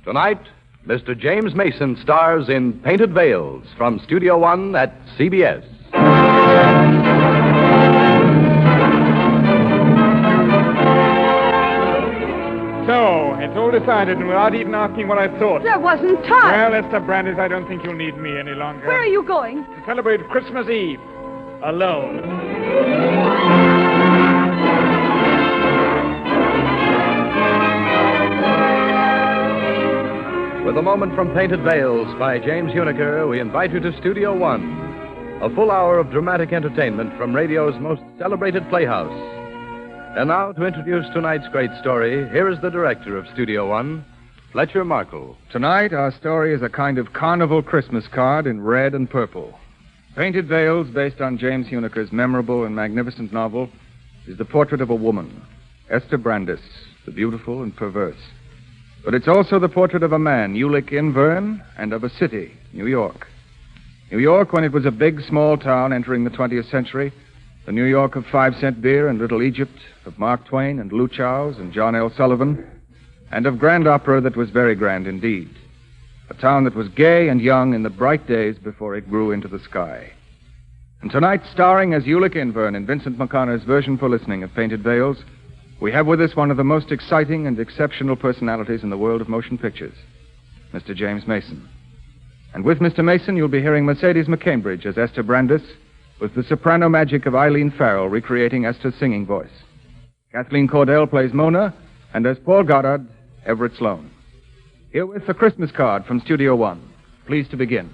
Tonight, Mr. James Mason stars in Painted Veils from Studio One at CBS. So, it's all decided, and without even asking what I thought. There wasn't time. Well, Esther Brandis, I don't think you'll need me any longer. Where are you going? To celebrate Christmas Eve. Alone. With a moment from Painted Veils by James Huneker, we invite you to Studio One. A full hour of dramatic entertainment from radio's most celebrated playhouse. And now, to introduce tonight's great story, here is the director of Studio One, Fletcher Markle. Tonight, our story is a kind of carnival Christmas card in red and purple. Painted Veils, based on James Huneker's memorable and magnificent novel, is the portrait of a woman, Esther Brandis, the beautiful and perverse. But it's also the portrait of a man, Ulick Inverne, and of a city, New York. New York, when it was a big, small town entering the 20th century, the New York of 5-cent beer and Little Egypt, of Mark Twain and Lou Chow's and John L. Sullivan, and of grand opera that was very grand indeed. A town that was gay and young in the bright days before it grew into the sky. And tonight, starring as Ulick Inverne in Vincent McConnor's version for listening of Painted Veils, we have with us one of the most exciting and exceptional personalities in the world of motion pictures, Mr. James Mason. And with Mr. Mason, you'll be hearing Mercedes McCambridge as Esther Brandis, with the soprano magic of Eileen Farrell recreating Esther's singing voice. Kathleen Cordell plays Mona, and as Paul Goddard, Everett Sloane. Herewith a Christmas card from Studio One. Pleased to begin.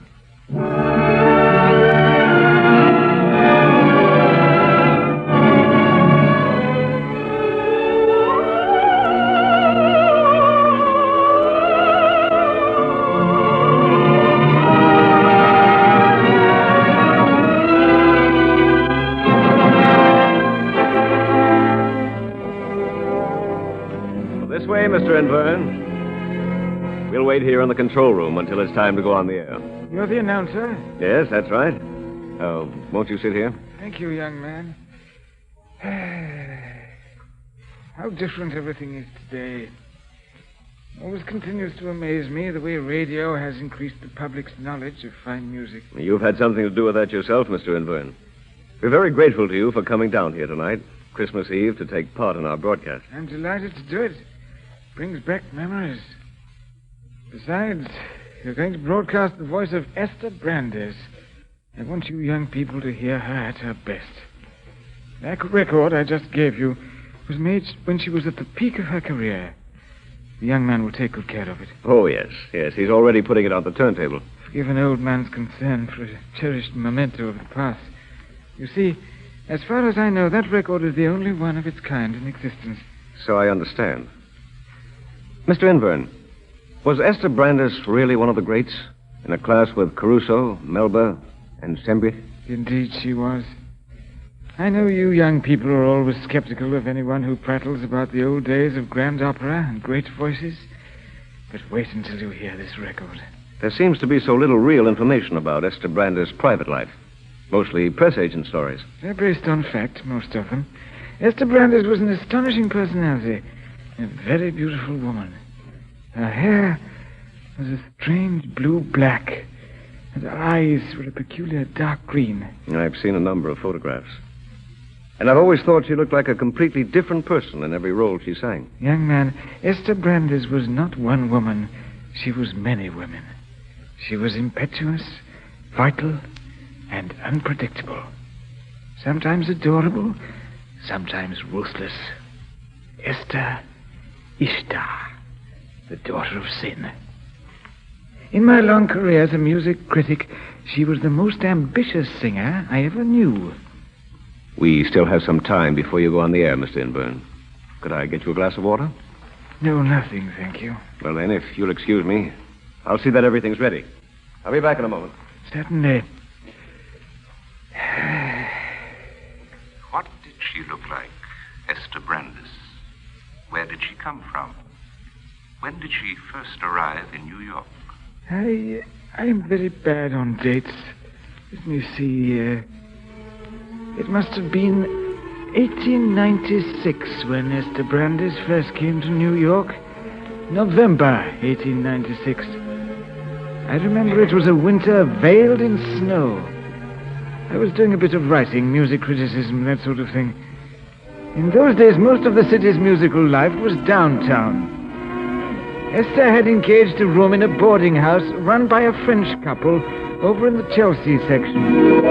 This way, Mr. Inverne. We'll wait here in the control room until it's time to go on the air. You're the announcer? Yes, that's right. Won't you sit here? Thank you, young man. How different everything is today. Always continues to amaze me the way radio has increased the public's knowledge of fine music. You've had something to do with that yourself, Mr. Inverne. We're very grateful to you for coming down here tonight, Christmas Eve, to take part in our broadcast. I'm delighted to do it. Brings back memories. Besides, you're going to broadcast the voice of Esther Brandis. I want you young people to hear her at her best. That record I just gave you was made when she was at the peak of her career. The young man will take good care of it. Oh, yes. Yes, he's already putting it on the turntable. Forgive an old man's concern for a cherished memento of the past. You see, as far as I know, that record is the only one of its kind in existence. So I understand. Mr. Inverne, was Esther Brandis really one of the greats? In a class with Caruso, Melba, and Sembrich? Indeed she was. I know you young people are always skeptical of anyone who prattles about the old days of grand opera and great voices. But wait until you hear this record. There seems to be so little real information about Esther Brandis' private life. Mostly press agent stories. They're based on fact, most of them. Esther Brandis was an astonishing personality. A very beautiful woman. Her hair was a strange blue-black, and her eyes were a peculiar dark green. I've seen a number of photographs. And I've always thought she looked like a completely different person in every role she sang. Young man, Esther Brandis was not one woman. She was many women. She was impetuous, vital, and unpredictable. Sometimes adorable, sometimes ruthless. Esther Ishtar, the daughter of sin. In my long career as a music critic, she was the most ambitious singer I ever knew. We still have some time before you go on the air, Mr. Inverne. Could I get you a glass of water? No, nothing, thank you. Well, then, if you'll excuse me, I'll see that everything's ready. I'll be back in a moment. Certainly. What did she look like, Esther Brandis? Where did she come from? When did she first arrive in New York? I'm very bad on dates. Let me see. It must have been 1896 when Esther Brandis first came to New York. November 1896. I remember it was a winter veiled in snow. I was doing a bit of writing, music criticism, that sort of thing. In those days, most of the city's musical life was downtown. Esther had engaged a room in a boarding house run by a French couple over in the Chelsea section.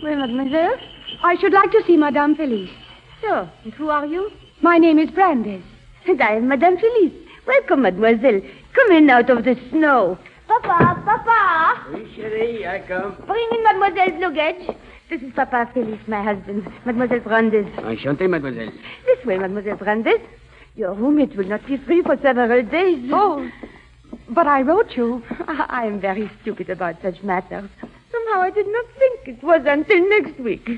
Well, mademoiselle, I should like to see Madame Felice. So, and who are you? My name is Brandes. And I am Madame Felice. Welcome, mademoiselle. Come in out of the snow. Papa, Papa! Oui, chérie, I come. Bring in mademoiselle's luggage. This is Papa Felice, my husband, Mademoiselle Brandes. Enchanté, mademoiselle. This way, Mademoiselle Brandes. Your roommate will not be free for several days. Oh, but I wrote you. I am very stupid about such matters. Somehow I did not think it was until next week.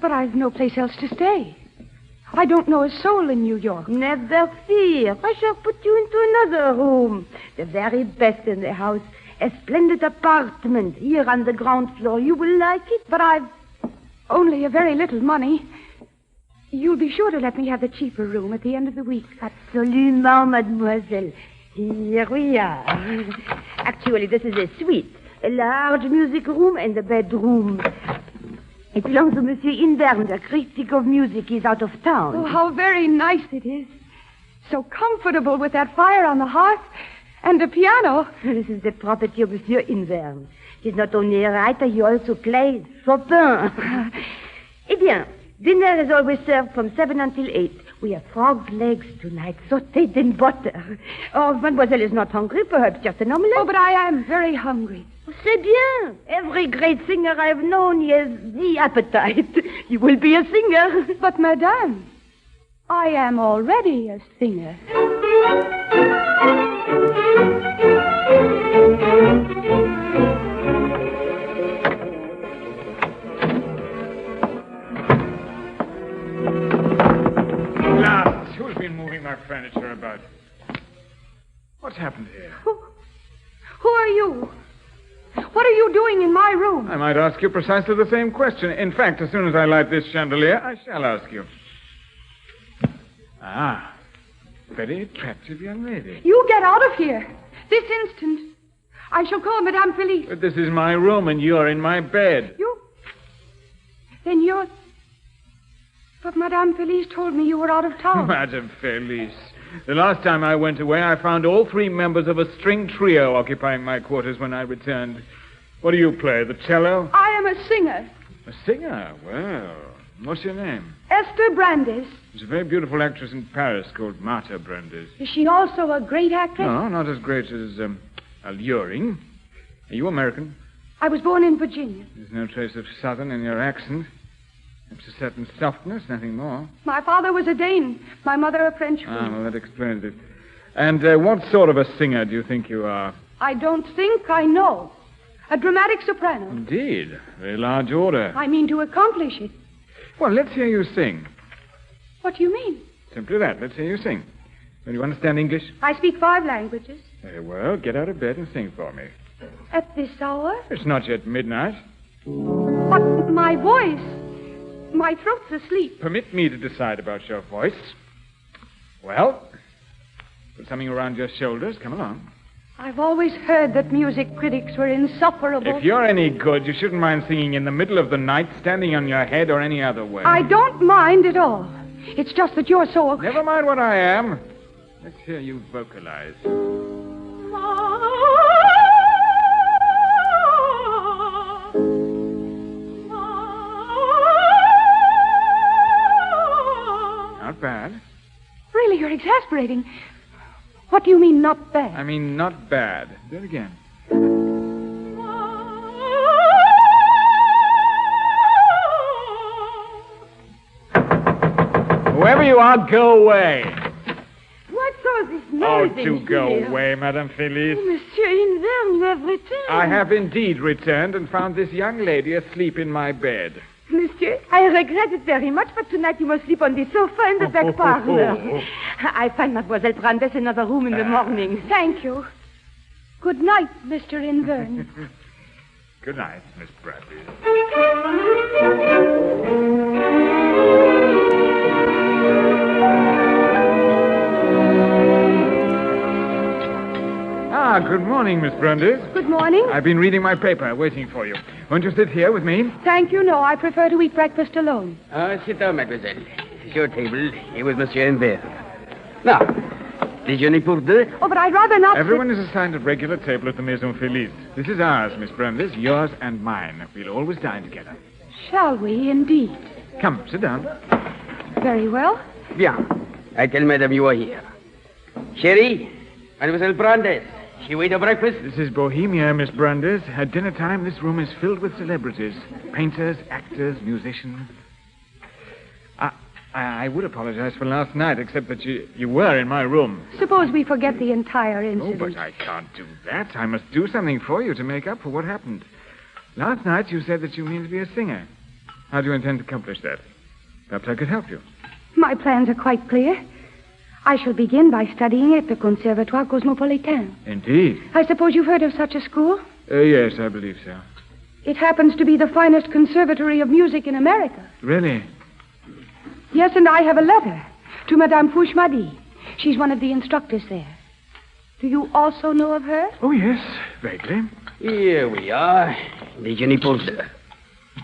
But I've no place else to stay. I don't know a soul in New York. Never fear. I shall put you into another room. The very best in the house. A splendid apartment here on the ground floor. You will like it. But I've only a very little money. You'll be sure to let me have the cheaper room at the end of the week. Absolument, mademoiselle. Here we are. Actually, this is a suite. A large music room and a bedroom. It belongs to Monsieur Inverne, the critic of music. He's out of town. Oh, how very nice it is. So comfortable with that fire on the hearth and a piano. This is the property of Monsieur Inverne. He's not only a writer, he also plays Chopin. Eh bien, dinner is always served from 7 until 8. We have frog's legs tonight, sautéed in butter. Oh, mademoiselle is not hungry, perhaps just an omelette. Oh, but I am very hungry. C'est bien. Every great singer I've known, he has the appetite. You will be a singer. But, madame, I am already a singer. Last, who's been moving my furniture about? What's happened here? Who are you? What are you doing in my room? I might ask you precisely the same question. In fact, as soon as I light this chandelier, I shall ask you. Ah, very attractive young lady. You get out of here. This instant. I shall call Madame Felice. But this is my room, and you're in my bed. You? Then you're... But Madame Felice told me you were out of town. Madame Felice. The last time I went away, I found all three members of a string trio occupying my quarters when I returned. What do you play, the cello? I am a singer. A singer? Well, what's your name? Esther Brandes. There's a very beautiful actress in Paris called Martha Brandes. Is she also a great actress? No, not as great as alluring. Are you American? I was born in Virginia. There's no trace of Southern in your accent. It's a certain softness, nothing more. My father was a Dane. My mother a French woman. Ah, well, that explains it. And what sort of a singer do you think you are? I don't think I know. A dramatic soprano. Indeed. Very large order. I mean to accomplish it. Well, let's hear you sing. What do you mean? Simply that. Let's hear you sing. Do you understand English? I speak 5 languages. Very well. Get out of bed and sing for me. At this hour? It's not yet midnight. But my voice... My throat's asleep. Permit me to decide about your voice. Well, put something around your shoulders. Come along. I've always heard that music critics were insufferable. If you're any good, you shouldn't mind singing in the middle of the night, standing on your head, or any other way. I don't mind at all. It's just that you're so... Never mind what I am. Let's hear you vocalize. Not bad. Really, you're exasperating. What do you mean, not bad? I mean, not bad. Do it again. Whoever you are, go away. What's all this Oh, noise do in go here? away, Madame Felice. Oh, Monsieur Inverne, you have returned. I have indeed returned and found this young lady asleep in my bed. Monsieur, I regret it very much, but tonight you must sleep on the sofa in the back parlor. I find Mademoiselle Brandes another room in the morning. Thank you. Good night, Mr. Invern. Good night, Miss Bradley. Good morning, Miss Brandes. Good morning. I've been reading my paper, waiting for you. Won't you sit here with me? Thank you, no. I prefer to eat breakfast alone. Sit down, mademoiselle. It's your table. Here with Monsieur Invert. Now, déjeuner pour deux. Oh, but I'd rather not... Everyone is assigned a regular table at the Maison Felice. This is ours, Miss Brandes, yours and mine. We'll always dine together. Shall we, indeed? Come, sit down. Very well. Bien. I tell madame you are here. Chérie, Mademoiselle Brandes. She wait for breakfast? This is Bohemia, Miss Brandes. At dinner time, this room is filled with celebrities. Painters, actors, musicians. I would apologize for last night, except that you were in my room. Suppose we forget the entire Oh, incident. but I can't do that. I must do something for you to make up for what happened. Last night, you said that you mean to be a singer. How do you intend to accomplish that? Perhaps I could help you. My plans are quite clear. I shall begin by studying at the Conservatoire Cosmopolitain. Indeed. I suppose you've heard of such a school? Yes, I believe so. It happens to be the finest conservatory of music in America. Really? Yes, and I have a letter to Madame Fouchemadi. She's one of the instructors there. Do you also know of her? Oh, yes, vaguely. Here we are. Déjeuner pour deux.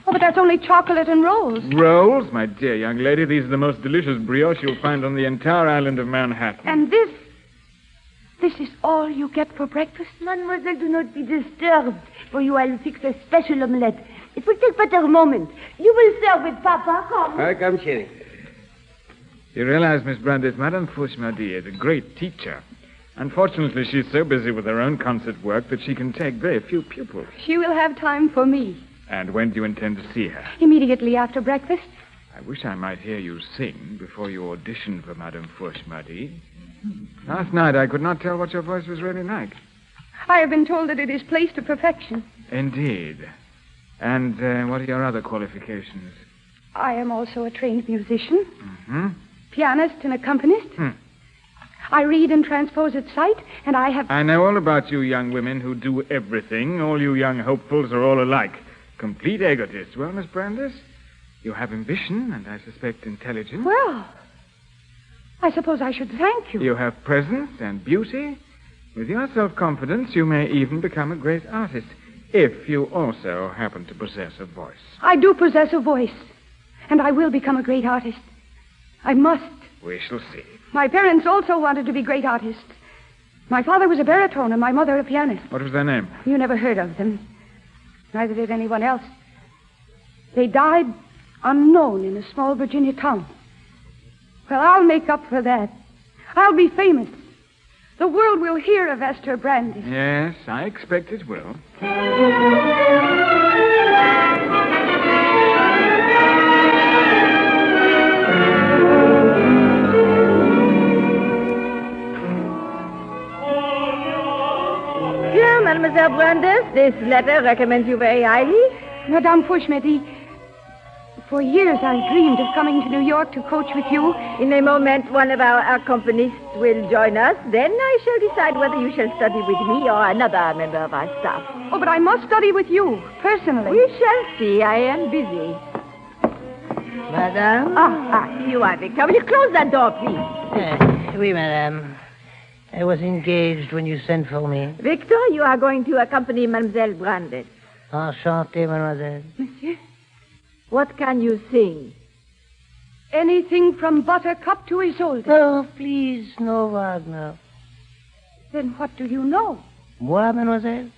Oh, but that's only chocolate and rolls. Rolls? My dear young lady, these are the most delicious brioche you'll find on the entire island of Manhattan. And this is all you get for breakfast? Mademoiselle, do not be disturbed. For you, I'll fix a special omelette. It will take but a moment. You will serve with Papa. Come. Come, chérie. You realize, Miss Brandes, Madame Fouchemadi is a great teacher. Unfortunately, she's so busy with her own concert work that she can take very few pupils. She will have time for me. And when do you intend to see her? Immediately after breakfast. I wish I might hear you sing before you audition for Madame Fouchemadi. Last night, I could not tell what your voice was really like. I have been told that it is placed to perfection. Indeed. And what are your other qualifications? I am also a trained musician, Hmm? pianist and accompanist. I read and transpose at sight, and I have... I know all about you young women who do everything. All you young hopefuls are all alike. Complete egotists. Well, Miss Brandes, you have ambition, and I suspect intelligence. Well, I suppose I should thank you. You have presence and beauty. With your self-confidence, you may even become a great artist, if you also happen to possess a voice. I do possess a voice, and I will become a great artist. I must. We shall see. My parents also wanted to be great artists. My father was a baritone and my mother a pianist. What was their name? You never heard of them. Neither did anyone else. They died unknown in a small Virginia town. Well, I'll make up for that. I'll be famous. The world will hear of Esther Brandes. Yes, I expect it will. Dear Mademoiselle Brandes, this letter recommends you very highly. Madame Fouchemadi, for years I've dreamed of coming to New York to coach with you. In a moment, one of our accompanists will join us. Then I shall decide whether you shall study with me or another member of our staff. Oh, but I must study with you, personally. We shall see. I am busy. Madame? Here you are, Victor. Will you close that door, please? Oui, madame. I was engaged when you sent for me. Victor, you are going to accompany Mademoiselle Brandes. Enchanté, mademoiselle. Monsieur? What can you sing? Anything from Buttercup to Isolde. Oh, please, no Wagner. Then what do you know? Moi, mademoiselle?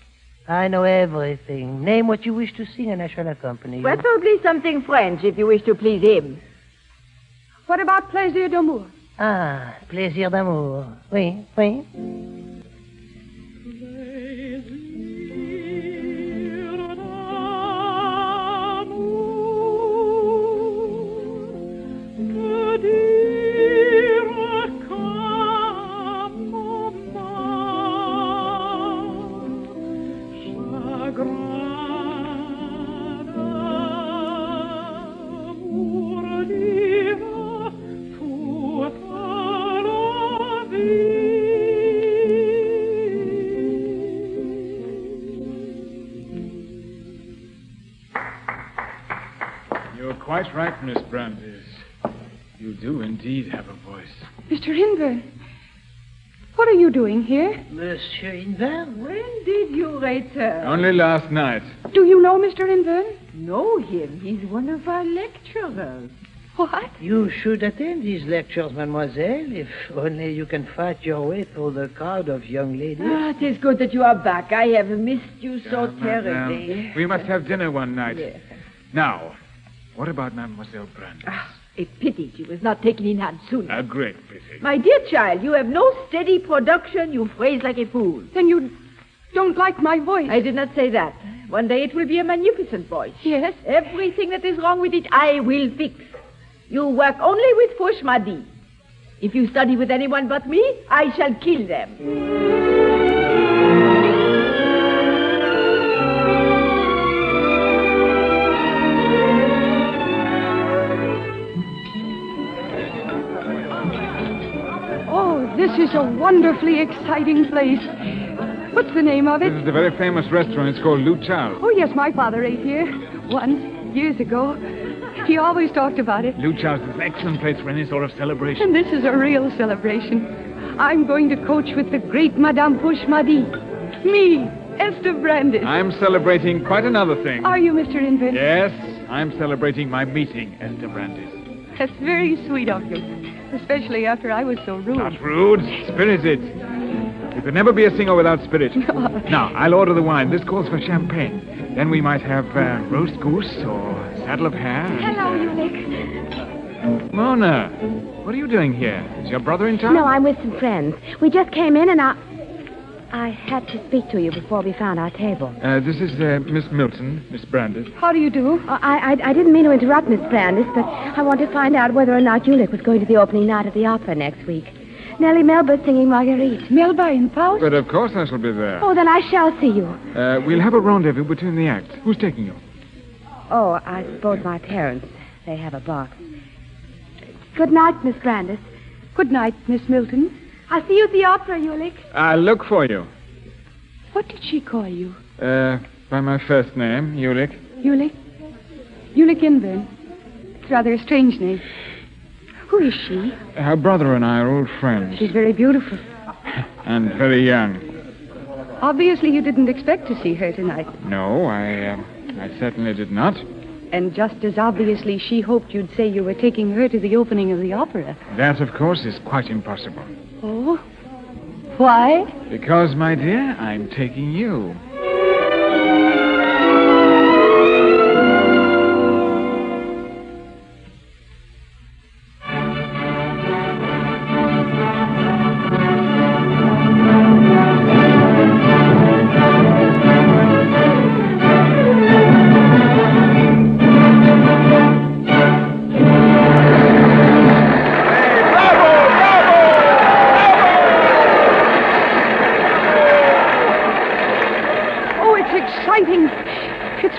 I know everything. Name what you wish to sing and I shall accompany you. Preferably something French if you wish to please him. What about Plaisir d'amour? Ah, plaisir d'amour. Oui, oui. You're quite right, Miss Brandes. You do indeed have a voice. Mr. Inver, what are you doing here? Monsieur Invern? When did you return? Only last night. Do you know Mr. Invern? Know him. He's one of our lecturers. What? You should attend these lectures, mademoiselle, if only you can fight your way through the crowd of young ladies. It is good that you are back. I have missed you so terribly. Madame, we must have dinner one night. Yes. Now, what about Mademoiselle Brandes? A pity she was not taken in hand sooner. A great pity. My dear child, you have no steady production. You phrase like a fool. Then you don't like my voice. I did not say that. One day it will be a magnificent voice. Yes? Everything that is wrong with it, I will fix. You work only with Fouche-Madi. If you study with anyone but me, I shall kill them. Oh, this is a wonderfully exciting place. What's the name of This it? is a very famous restaurant. It's called Luchal. Oh, yes, my father ate here once, years ago. He always talked about it. Luchal's is an excellent place for any sort of celebration. And this is a real celebration. I'm going to coach with the great Madame Fouche-Madi. Me, Esther Brandes. I'm celebrating quite another thing. Are you, Mr. Invern? Yes, I'm celebrating my meeting, Esther Brandes. That's very sweet of you. Especially after I was so rude. Not rude, spirited. You could never be a singer without spirit. Now, I'll order the wine. This calls for champagne. Then we might have roast goose or saddle of hare. Hello, Ulrich. Mona, what are you doing here? Is your brother in town? No, I'm with some friends. We just came in and I had to speak to you before we found our table. This is Miss Milton, Miss Brandes. How do you do? I didn't mean to interrupt, Miss Brandes, but I want to find out whether or not Ulrich was going to the opening night of the opera next week. Nellie Melba's singing Marguerite. Melba in Faust? But of course I shall be there. Oh, then I shall see you. We'll have a rendezvous between the acts. Who's taking you? Oh, I suppose my parents. They have a box. Good night, Miss Brandes. Good night, Miss Milton. I'll see you at the opera, Ulrich. I'll look for you. What did she call you? By my first name, Ulrich. Ulrich? Ulrich Invern. It's rather a strange name. Who is she? Her brother and I are old friends. She's very beautiful. And very young. Obviously, you didn't expect to see her tonight. No, I certainly did not. And just as obviously, she hoped you'd say you were taking her to the opening of the opera. That, of course, is quite impossible. Oh? Why? Because, my dear, I'm taking you.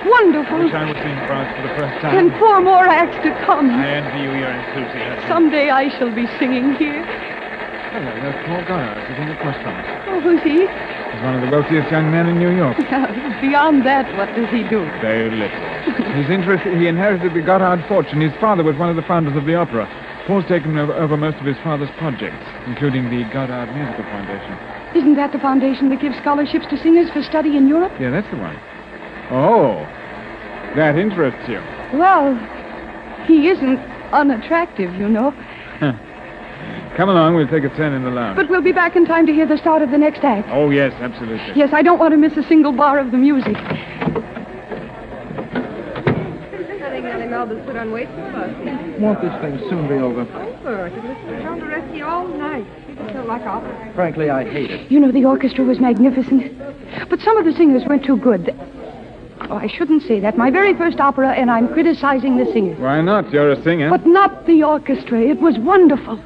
Wonderful. I wish I was seeing France for the first time. And 4 more acts to come. I envy you your enthusiasm. Someday I shall be singing here. Hello, there's Paul Goddard sitting across from us. Oh, who's he? He's one of the wealthiest young men in New York. Beyond that, what does he do? Very little. He inherited the Goddard fortune. His father was one of the founders of the opera. Paul's taken over most of his father's projects, including the Goddard Musical Foundation. Isn't that the foundation that gives scholarships to singers for study in Europe? Yeah, that's the one. Oh, that interests you. Well, he isn't unattractive, you know. Come along, we'll take a turn in the lounge. But we'll be back in time to hear the start of the next act. Oh, yes, absolutely. Yes, I don't want to miss a single bar of the music. I think Nellie Melba's put on weight for us. Won't this thing soon be over? Over. To listen to Jean Doresti all night. People don't like opera. Frankly, I hate it. You know, the orchestra was magnificent. But some of the singers weren't too good. Oh, I shouldn't say that. My very first opera, and I'm criticizing the singers. Why not? You're a singer. But not the orchestra. It was wonderful.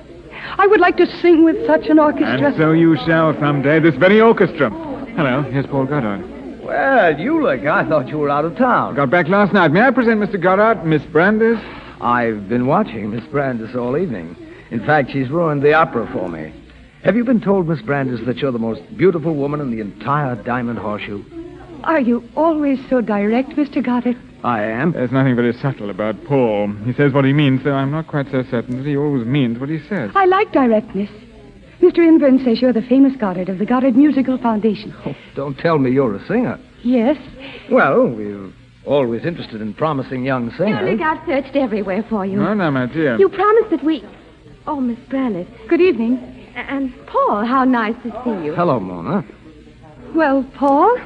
I would like to sing with such an orchestra. And so you shall someday, this very orchestra. Hello, here's Paul Goddard. Well, Ulrich, I thought you were out of town. Got back last night. May I present Mr. Goddard, Miss Brandes? I've been watching Miss Brandes all evening. In fact, she's ruined the opera for me. Have you been told, Miss Brandes, that you're the most beautiful woman in the entire Diamond Horseshoe? Are you always so direct, Mr. Goddard? I am. There's nothing very subtle about Paul. He says what he means, though I'm not quite so certain that he always means what he says. I like directness. Mr. Inburn says you're the famous Goddard of the Goddard Musical Foundation. Oh, don't tell me you're a singer. Yes. Well, we're always interested in promising young singers. Julie, I've searched everywhere for you. No, no, my dear. You promised that we... Oh, Miss Brandis. Good evening. And Paul, how nice to see you. Hello, Mona. Well, Paul,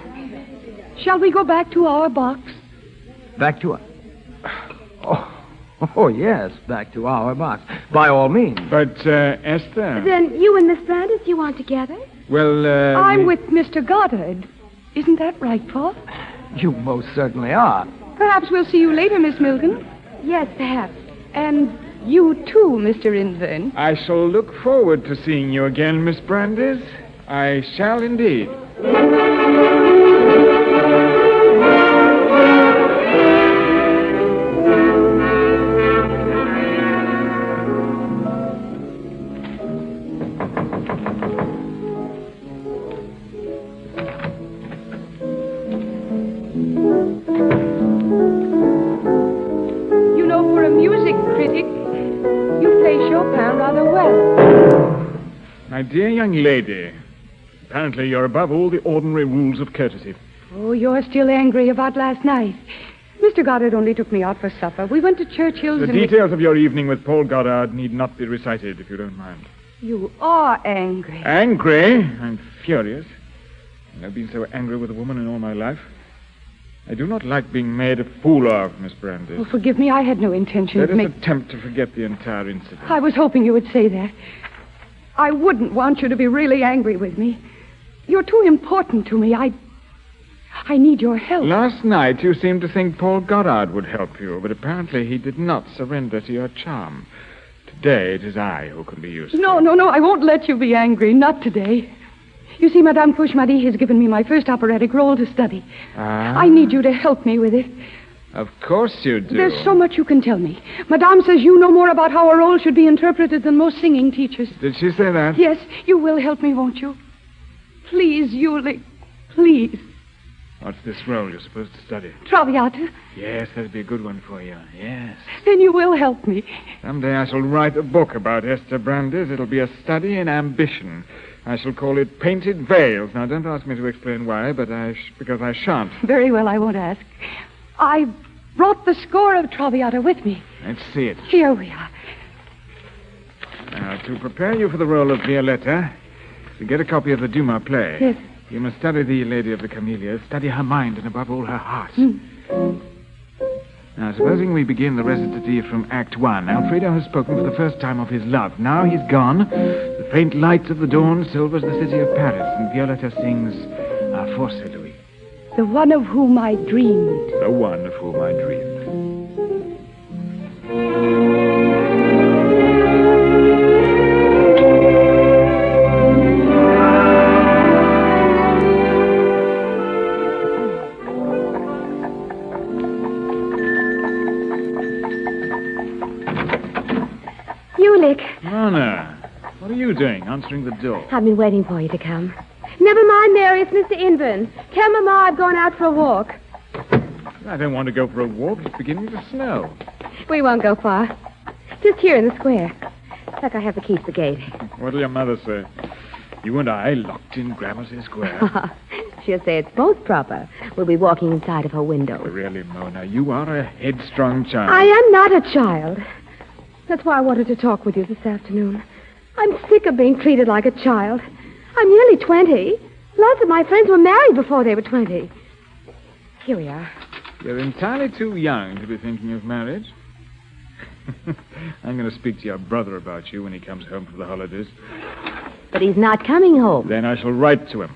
shall we go back to our box? Back to... Oh, yes, back to our box. By all means. But, Esther... Then you and Miss Brandis, you aren't together? Well, I'm with Mr. Goddard. Isn't that right, Paul? You most certainly are. Perhaps we'll see you later, Miss Milton. Yes, perhaps. And you too, Mr. Inburn. I shall look forward to seeing you again, Miss Brandis. I shall indeed. You know, for a music critic, you play Chopin rather well. My dear young lady, apparently you're above all the ordinary rules of courtesy. Oh, you're still angry about last night. Mr. Goddard only took me out for supper. We went to Churchill's The and... details of your evening with Paul Goddard need not be recited, if you don't mind. You are angry. Angry? I'm furious. I've never been so angry with a woman in all my life. I do not like being made a fool of, Miss Brandis. Oh, forgive me, I had no intention Let of us attempt to forget the entire incident. I was hoping you would say that. I wouldn't want you to be really angry with me. You're too important to me. I need your help. Last night you seemed to think Paul Goddard would help you, but apparently he did not surrender to your charm. Today it is I who can be useful. No, I won't let you be angry. Not today. You see, Madame Fouchemadi has given me my first operatic role to study. I need you to help me with it. Of course you do. There's so much you can tell me. Madame says you know more about how a role should be interpreted than most singing teachers. Did she say that? Yes, you will help me, won't you? Please, Yulik, please. What's this role you're supposed to study? Traviata. Yes, that'd be a good one for you. Yes. Then you will help me. Someday I shall write a book about Esther Brandis. It'll be a study in ambition. I shall call it Painted Veils. Now, don't ask me to explain why, but because I shan't. Very well, I won't ask. I brought the score of Traviata with me. Let's see it. Here we are. Now, to prepare you for the role of Violetta, to get a copy of the Dumas play. Yes. You must study the Lady of the Camellias, study her mind, and above all, her heart. Now, supposing we begin the recitative from Act 1. Alfredo has spoken for the first time of his love. Now he's gone. The faint lights of the dawn silvers the city of Paris, and Violetta sings Our Force Louis. The one of whom I dreamed. The one of whom I dreamed. Mona, what are you doing answering the door? I've been waiting for you to come. Never mind, Mary. It's Mr. Inburn. Tell Mama I've gone out for a walk. I don't want to go for a walk. It's beginning to snow. We won't go far. Just here in the square. Look, I have the key to the gate. What'll your mother say? You and I locked in Gramercy Square. She'll say it's most proper. We'll be walking inside of her window. Really, Mona, you are a headstrong child. I am not a child. That's why I wanted to talk with you this afternoon. I'm sick of being treated like a child. I'm nearly 20. Lots of my friends were married before they were 20. Here we are. You're entirely too young to be thinking of marriage. I'm going to speak to your brother about you when he comes home for the holidays. But he's not coming home. Then I shall write to him.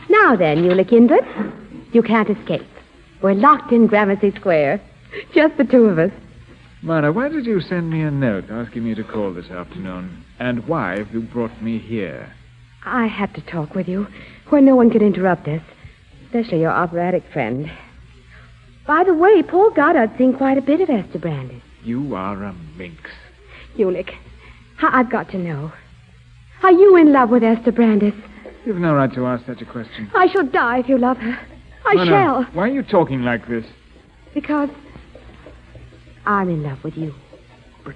Now then, Ulick Inburn, you can't escape. We're locked in Gramercy Square. Just the two of us. Mona, why did you send me a note asking me to call this afternoon? And why have you brought me here? I had to talk with you where no one could interrupt us, especially your operatic friend. By the way, Paul Goddard's seen quite a bit of Esther Brandis. You are a minx. Ulick, I've got to know. Are you in love with Esther Brandis? You've no right to ask such a question. I shall die if you love her. I shall. Why are you talking like this? Because I'm in love with you. But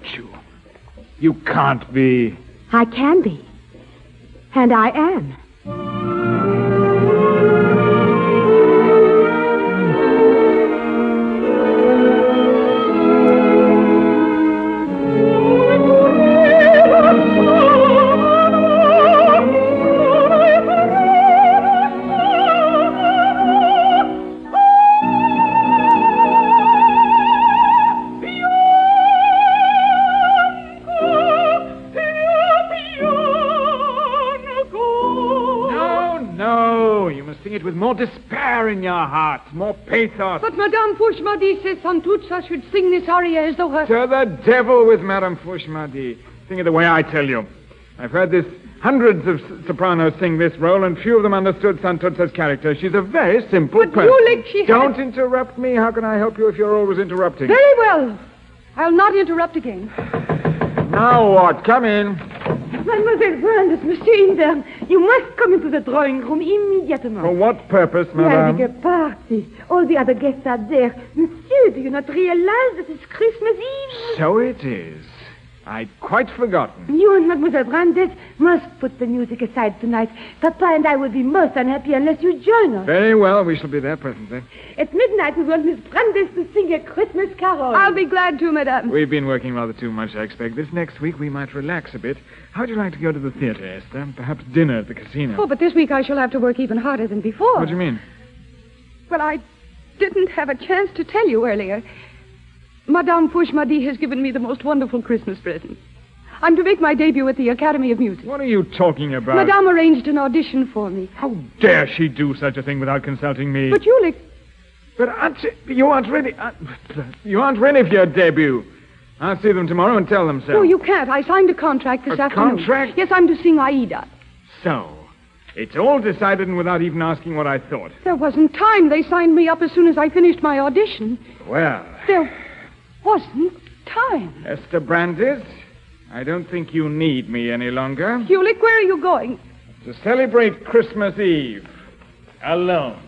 you can't be. I can be. And I am. With more despair in your heart, more pathos. But Madame Fouchemadi says Santuzza should sing this aria as though her... To the devil with Madame Fouchemadi. Sing it the way I tell you. I've heard this hundreds of sopranos sing this role, and few of them understood Santuzza's character. She's a very simple person. Don't interrupt me. How can I help you if you're always interrupting? Very well. I'll not interrupt again. Now what? Come in. Mademoiselle Brandes, Monsieur Invern, you must come into the drawing room immediately. For what purpose, We are madame? having a party. All the other guests are there. Monsieur, do you not realize that it's Christmas Eve? So it is. I'd quite forgotten. You and Mademoiselle Brandes must put the music aside tonight. Papa and I will be most unhappy unless you join us. Very well, we shall be there presently. At midnight, we want Miss Brandes to sing a Christmas carol. I'll be glad to, madame. We've been working rather too much, I expect. This next week we might relax a bit. How'd you like to go to the theater, Esther? Perhaps dinner at the casino. Oh, but this week I shall have to work even harder than before. What do you mean? Well, I didn't have a chance to tell you earlier. Madame Fouchemadi has given me the most wonderful Christmas present. I'm to make my debut at the Academy of Music. What are you talking about? Madame arranged an audition for me. How dare she do such a thing without consulting me? But Ulick... But you aren't ready... you aren't ready for your debut. I'll see them tomorrow and tell them so. No, you can't. I signed a contract this afternoon. Contract? Yes, I'm to sing Aida. So, it's all decided and without even asking what I thought. There wasn't time. They signed me up as soon as I finished my audition. Well... There wasn't time. Esther Brandes, I don't think you need me any longer. Ulick, where are you going? To celebrate Christmas Eve. Alone.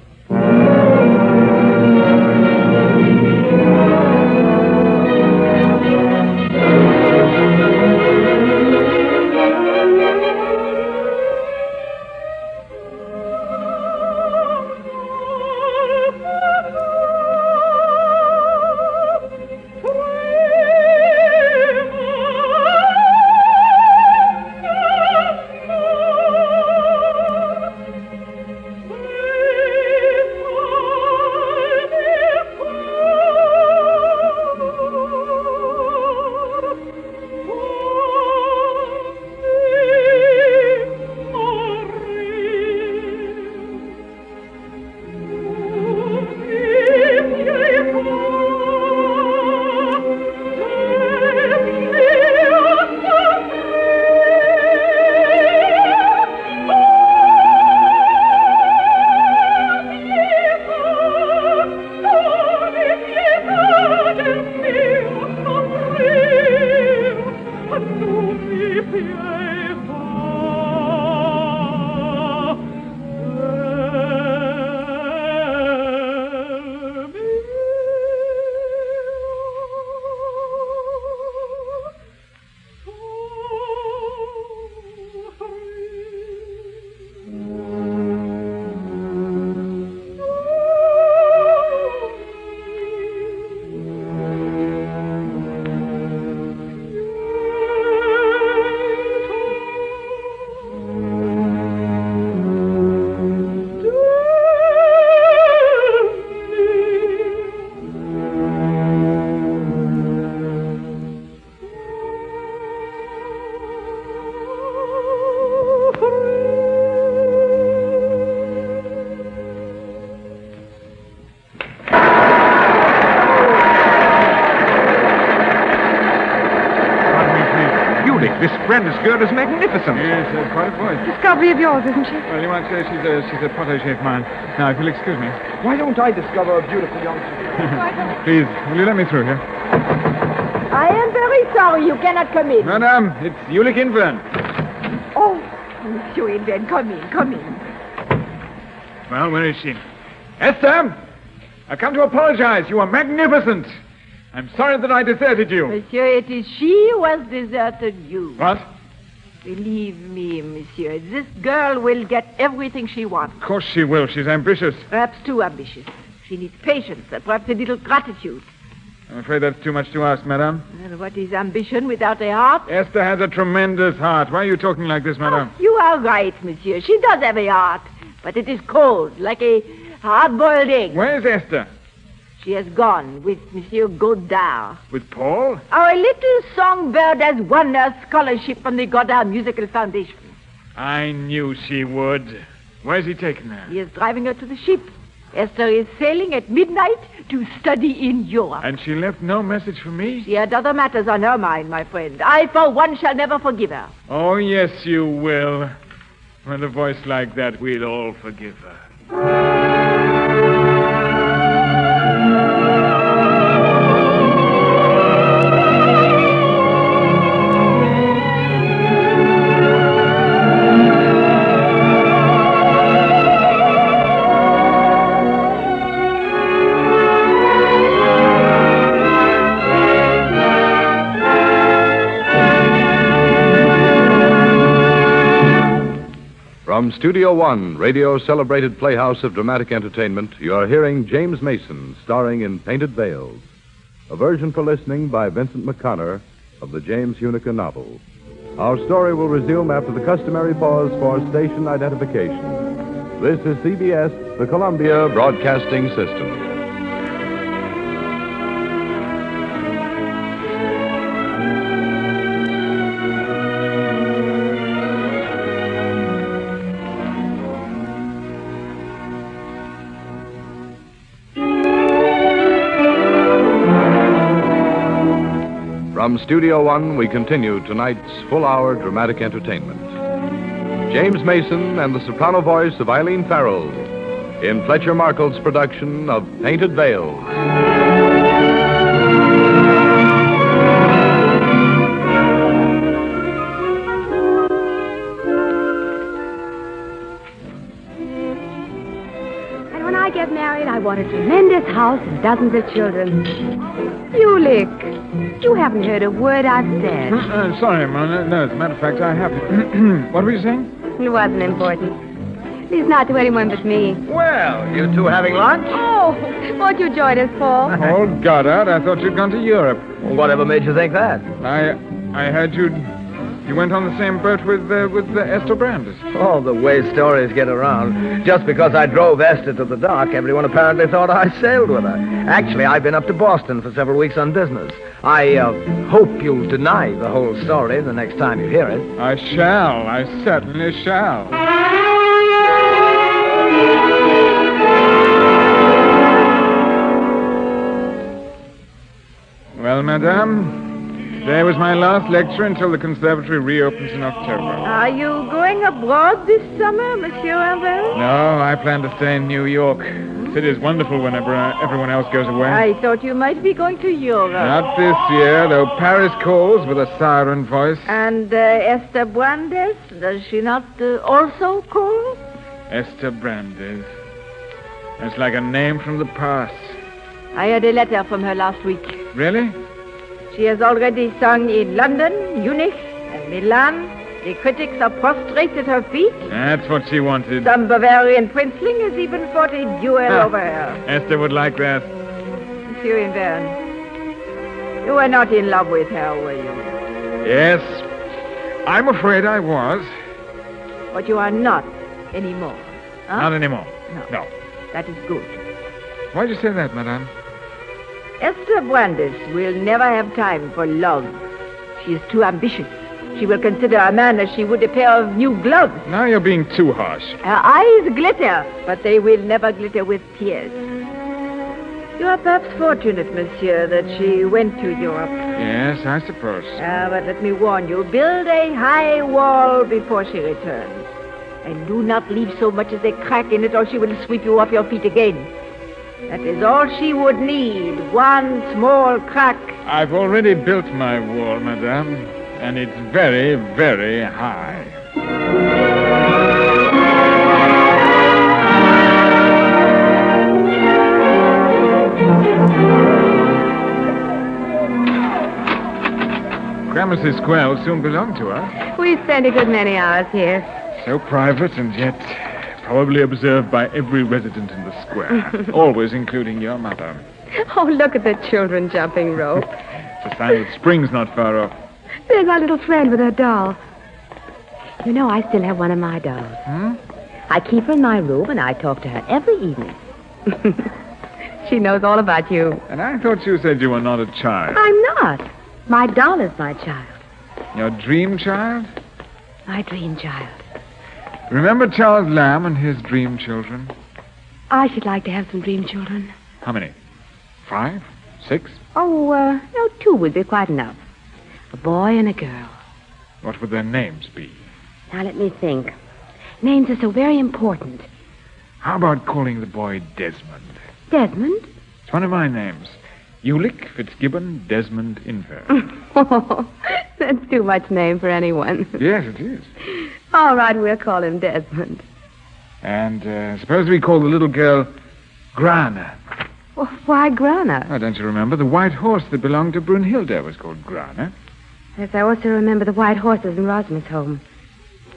This Brandes girl is magnificent. Yes, quite a voice. Discovery of yours, isn't she? Well, you might say she's a protégée of mine. Now, if you'll excuse me. Why don't I discover a beautiful young... Please, will you let me through here? I am very sorry you cannot come in. Madame, it's Ulick Invern. Oh, Monsieur Invern, come in, come in. Well, where is she? Esther! I've come to apologize. You are magnificent. I'm sorry that I deserted you. Monsieur, it is she who has deserted you. What? Believe me, monsieur, this girl will get everything she wants. Of course she will. She's ambitious. Perhaps too ambitious. She needs patience and perhaps a little gratitude. I'm afraid that's too much to ask, madame. And what is ambition without a heart? Esther has a tremendous heart. Why are you talking like this, madame? You are right, monsieur. She does have a heart, but it is cold, like a hard-boiled egg. Where's Esther? She has gone with Monsieur Godard. With Paul? Our little songbird has won a scholarship from the Godard Musical Foundation. I knew she would. Where's he taking her? He is driving her to the ship. Esther is sailing at midnight to study in Europe. And she left no message for me? She had other matters on her mind, my friend. I, for one, shall never forgive her. Oh, yes, you will. With a voice like that, we'll all forgive her. From Studio One, radio's celebrated playhouse of dramatic entertainment, you are hearing James Mason starring in Painted Veils, a version for listening by Vincent McConnor of the James Huneker novel. Our story will resume after the customary pause for station identification. This is CBS, the Columbia Broadcasting System. From Studio One, we continue tonight's full-hour dramatic entertainment. James Mason and the soprano voice of Eileen Farrell in Fletcher Markle's production of Painted Veils. And when I get married, I want a tremendous house and dozens of children. Ulick, you haven't heard a word I've said. Sorry, Mona. No, as a matter of fact, I haven't. What were you saying? It wasn't important. At least not to anyone but me. Well, you two having lunch? Oh, won't you join us, Paul? Oh, Goddard, I thought you'd gone to Europe. Well, whatever made you think that? I heard you went on the same boat with Esther Brandis. Oh, the way stories get around. Just because I drove Esther to the dock, everyone apparently thought I sailed with her. Actually, I've been up to Boston for several weeks on business. I hope you'll deny the whole story the next time you hear it. I shall. I certainly shall. Well, madame, today was my last lecture until the conservatory reopens in October. Are you going abroad this summer, Monsieur Abel? No, I plan to stay in New York. The city is wonderful whenever everyone else goes away. I thought you might be going to Europe. Not this year, though Paris calls with a siren voice. And Esther Brandes, does she not also call? Esther Brandes. That's like a name from the past. I had a letter from her last week. Really? She has already sung in London, Munich, and Milan. The critics are prostrate at her feet. That's what she wanted. Some Bavarian princeling has even fought a duel over her. Esther would like that. Monsieur Inverne, you were not in love with her, were you? Yes. I'm afraid I was. But you are not anymore. Huh? Not anymore. No. That is good. Why'd you say that, madame? Esther Brandes will never have time for love. She is too ambitious. She will consider a man as she would a pair of new gloves. Now you're being too harsh. Her eyes glitter, but they will never glitter with tears. You are perhaps fortunate, monsieur, that she went to Europe. Yes, I suppose. But let me warn you, build a high wall before she returns. And do not leave so much as a crack in it, or she will sweep you off your feet again. That is all she would need, one small crack. I've already built my wall, madame, and it's very, very high. Gramercy Square will soon belong to us. We spend a good many hours here. So private and yet probably observed by every resident in the square. Always including your mother. Oh, look at the children jumping rope. It's a sign that spring's not far off. There's our little friend with her doll. You know, I still have one of my dolls. Hmm? I keep her in my room, and I talk to her every evening. She knows all about you. And I thought you said you were not a child. I'm not. My doll is my child. Your dream child? My dream child. Remember Charles Lamb and his dream children? I should like to have some dream children. How many? 5? 6? Oh, no, 2 would be quite enough. A boy and a girl. What would their names be? Now, let me think. Names are so very important. How about calling the boy Desmond? Desmond? It's one of my names. Ulick Fitzgibbon Desmond Invern. Oh, that's too much name for anyone. Yes, it is. All right, we'll call him Desmond. And suppose we call the little girl Grana. Well, why Grana? Oh, don't you remember? The white horse that belonged to Brunhilde was called Grana. Yes, I also remember the white horses in Rosmer's home.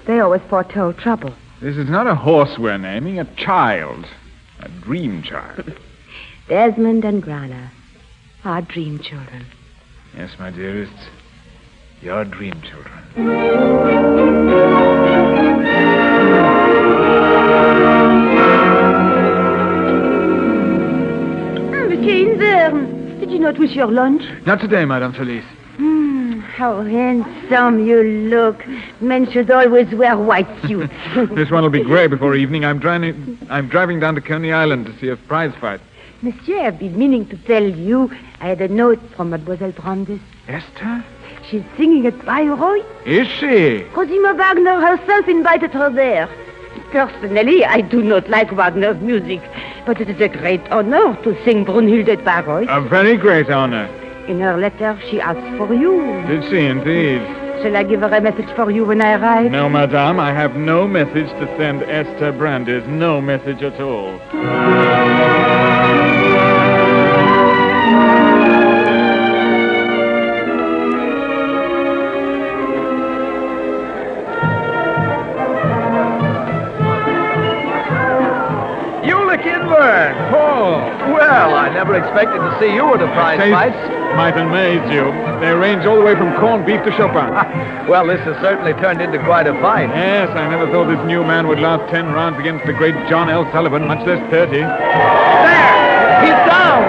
They always foretold trouble. This is not a horse we're naming, a child. A dream child. Desmond and Grana. Our dream children. Yes, my dearest. Your dream children. Monsieur Invern, did you not wish your lunch? Not today, Madame Felice. How handsome you look. Men should always wear white suits. This one will be gray before evening. I'm driving down to Coney Island to see a prize fight. Monsieur, I've been meaning to tell you. I had a note from Mademoiselle Brandes. Esther? She's singing at Bayreuth. Is she? Cosima Wagner herself invited her there. Personally, I do not like Wagner's music, but it is a great honor to sing Brunhilde at Bayreuth. A very great honor. In her letter, she asked for you. Did she indeed? Shall I give her a message for you when I arrive? No, madame, I have no message to send Esther Brandes. No message at all. Ulick Invern! Oh, well, I never expected to see you at a prize fight. Might amaze you. They arrange all the way from corned beef to Chopin. Well, this has certainly turned into quite a fight. Yes, I never thought this new man would last 10 rounds against the great John L. Sullivan, much less 30. There! He's down!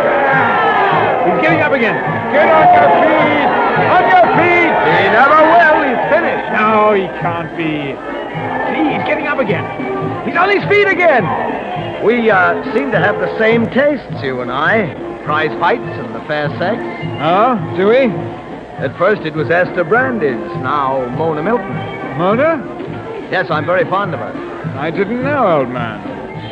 He's getting up again. Get on your feet! On your feet! He never will. He's finished. No, he can't be. See, he's getting up again. He's on his feet again. We seem to have the same tastes, you and I. Prize fights and the fair sex. Oh, do we? At first it was Esther Brandes, now Mona Milton. Mona? Yes, I'm very fond of her. I didn't know, old man.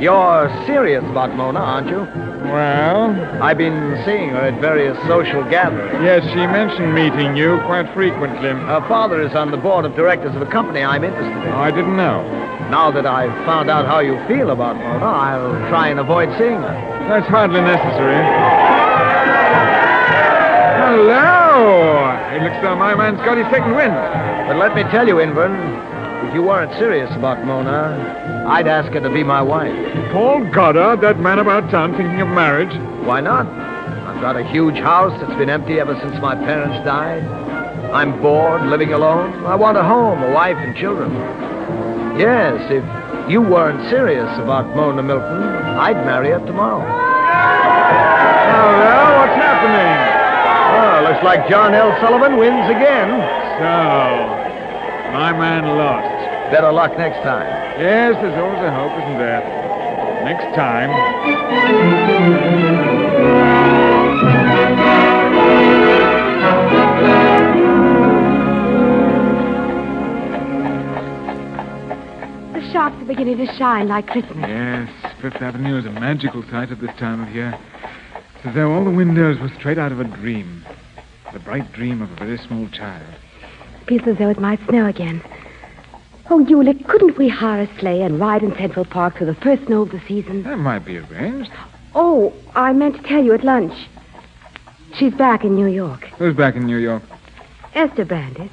You're serious about Mona, aren't you? Well? I've been seeing her at various social gatherings. Yes, she mentioned meeting you quite frequently. Her father is on the board of directors of a company I'm interested in. Oh, I didn't know. Now that I've found out how you feel about Mona, I'll try and avoid seeing her. That's hardly necessary. Hello! It looks though my man's got his second wind. But let me tell you, Invern, if you weren't serious about Mona, I'd ask her to be my wife. Paul Goddard, that man about town thinking of marriage? Why not? I've got a huge house that's been empty ever since my parents died. I'm bored, living alone. I want a home, a wife, and children. Yes, if you weren't serious about Mona Milton, I'd marry her tomorrow. Hello, what's happening? Oh, looks like John L. Sullivan wins again. So, my man lost. Better luck next time. Yes, there's always a hope, isn't there? Next time. The shops are beginning to shine like Christmas. Yes, Fifth Avenue is a magical sight at this time of year. It's as though all the windows were straight out of a dream. The bright dream of a very small child. Feels as though it might snow again. Oh, Ulick, couldn't we hire a sleigh and ride in Central Park for the first snow of the season? That might be arranged. Oh, I meant to tell you at lunch. She's back in New York. Who's back in New York? Esther Brandis.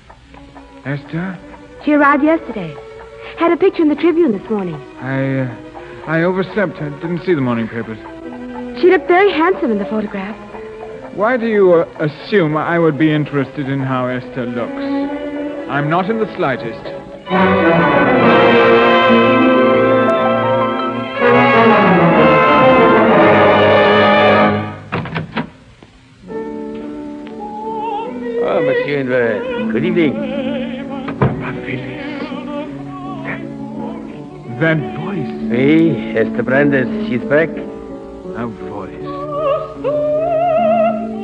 Esther? She arrived yesterday. Had a picture in the Tribune this morning. I overslept. I didn't see the morning papers. She looked very handsome in the photograph. Why do you assume I would be interested in how Esther looks? I'm not in the slightest. Oh, Monsieur Inver. Good evening. That voice. Hey, Esther Brandis, she's back. A voice.